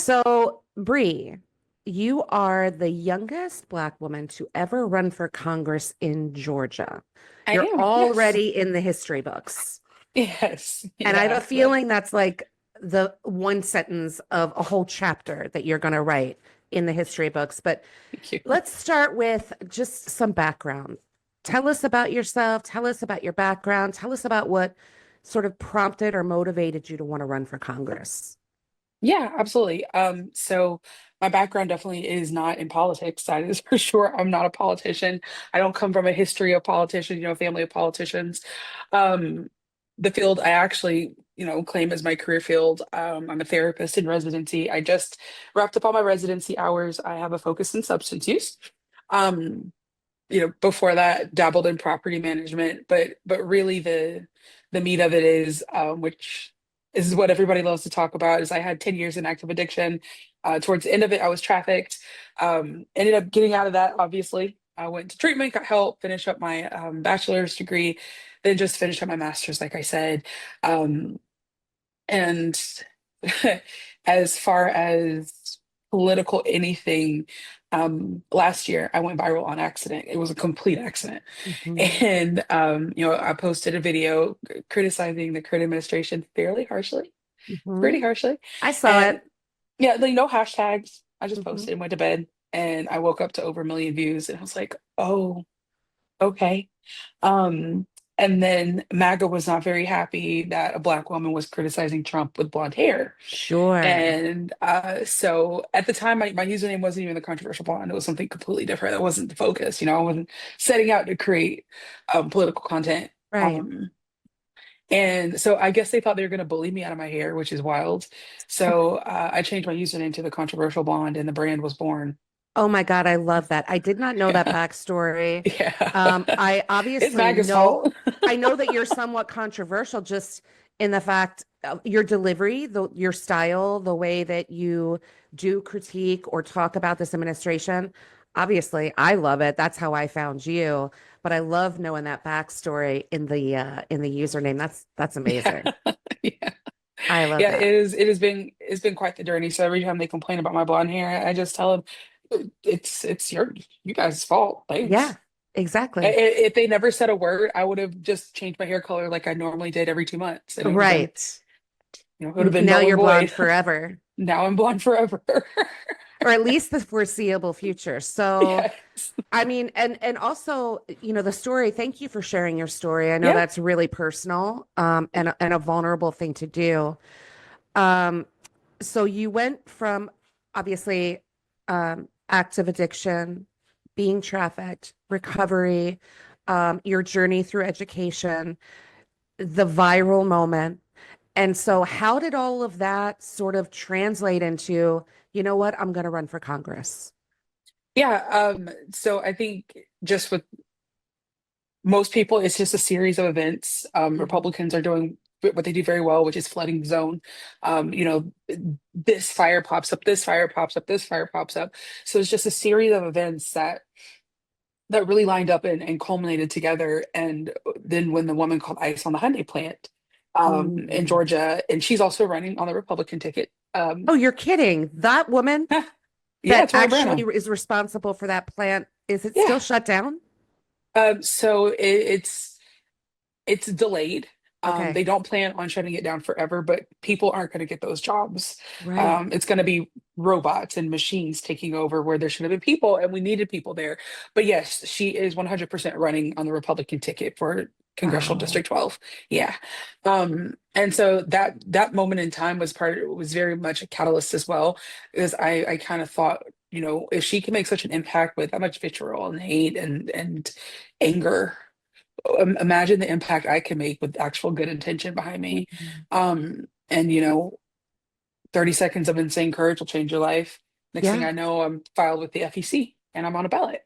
So, Bree, you are the youngest Black woman to ever run for Congress in Georgia. I You're am, yes. already in the history books. Yes. And I have Yeah. a feeling that's like the one sentence of a whole chapter that you're going to write in the history books. But Thank you. let's start with just some background. Tell us about yourself. Tell us about your background. Tell us about what sort of prompted or motivated you to want to run for Congress. Yeah, absolutely. So my background definitely is not in politics. That is for sure. I'm not a politician. I don't come from a history of politicians, family of politicians. Um, the field I actually, claim as my career field. I'm a therapist in residency. I just wrapped up all my residency hours. I have a focus in substance use. Um, before that dabbled in property management, but really the meat of it is, which is what everybody loves to talk about, is I had 10 years in active addiction. Towards the end of it, I was trafficked. Ended up getting out of that, obviously. I went to treatment, got help, finished up my bachelor's degree, then just finished up my master's, like I said. Um, and as far as political anything, last year I went viral on accident. It was a complete accident. Mhm. And I posted a video criticizing the current administration fairly harshly, pretty Mhm. harshly. I saw And it. yeah, like no hashtags. I just Mhm. posted and went to bed. And I woke up to over a million views and I was like, oh, okay. Um, and then MAGA was not very happy that a Black woman was criticizing Trump with blonde hair. Sure. And so at the time, my username wasn't even the controversial blonde. It was something completely different. That wasn't the focus. I wasn't setting out to create political content. Right. Um, and so I guess they thought they were going to bully me out of my hair, which is wild. So I changed my username to the controversial blonde, and the brand was born. Oh my God, I love that. I did not know that Yeah, backstory. yeah. I It's obviously MAGA's know, fault. I know that you're somewhat controversial just in the fact of your delivery, your style, the way that you do critique or talk about this administration. Obviously, I love it. That's how I found you. But I love knowing that backstory in the username. That's Yeah, amazing. yeah. I love Yeah, that. it's been quite the journey. So every time they complain about my blonde hair, I just tell them it's you guys' fault. Thanks. Yeah, exactly. If they never said a word, I would have just changed my hair color like I normally did every 2 months, and Right. it would have been Now null and you're blonde void. forever. Now I'm blonde forever. Or at least the foreseeable future. So, Yes. I mean, and also, the story, thank you for sharing your story. I know Yeah. that's really personal, and a vulnerable thing to do. Um, so you went from obviously active addiction, being trafficked, recovery, your journey through education, the viral moment. And so, how did all of that sort of translate into, you know what, I'm going to run for Congress? Yeah. So I think just with most people, it's just a series of events. Mhm. Republicans are doing what they do very well, which is flooding the zone. This fire pops up, this fire pops up, this fire pops up. So it's just a series of events that really lined up and culminated together. And then when the woman called ICE on the Hyundai plant in Mm. Georgia, and she's also running on the Republican ticket. Oh, you're kidding. That woman Yeah, that Toya actually Branham. is responsible for that plant, is it Yeah. still shut down? So it's delayed. Okay. They don't plan on shutting it down forever, but people aren't going to get those jobs. Right. It's going to be robots and machines taking over where there should have been people, and we needed people there. But yes, she is 100% running on the Republican ticket for Congressional Wow. District 12. Yeah. And so that moment in time was very much a catalyst as well, because I kind of thought, if she can make such an impact with that much vitriol and hate and anger, imagine the impact I can make with actual good intention behind me. Mhm. And 30 seconds of insane courage will change your life. Next thing Yeah. I know, I'm filed with the FEC and I'm on a ballot.